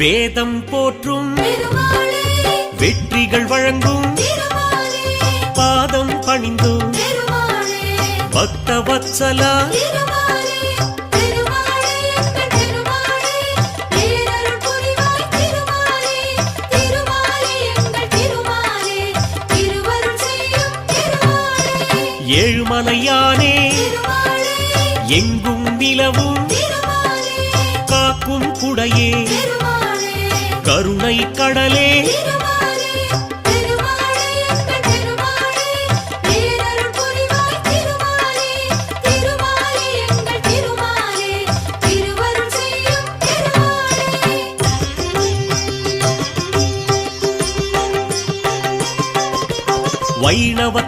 வேதம் போற்றும் வெற்றிகள் வழங்கும் பாதம் பணிந்தோம் பக்த வத்சலா ஏழுமலையானே எங்கும் நிலவும் காக்கும் குடையே கருணை கடலே வைணவ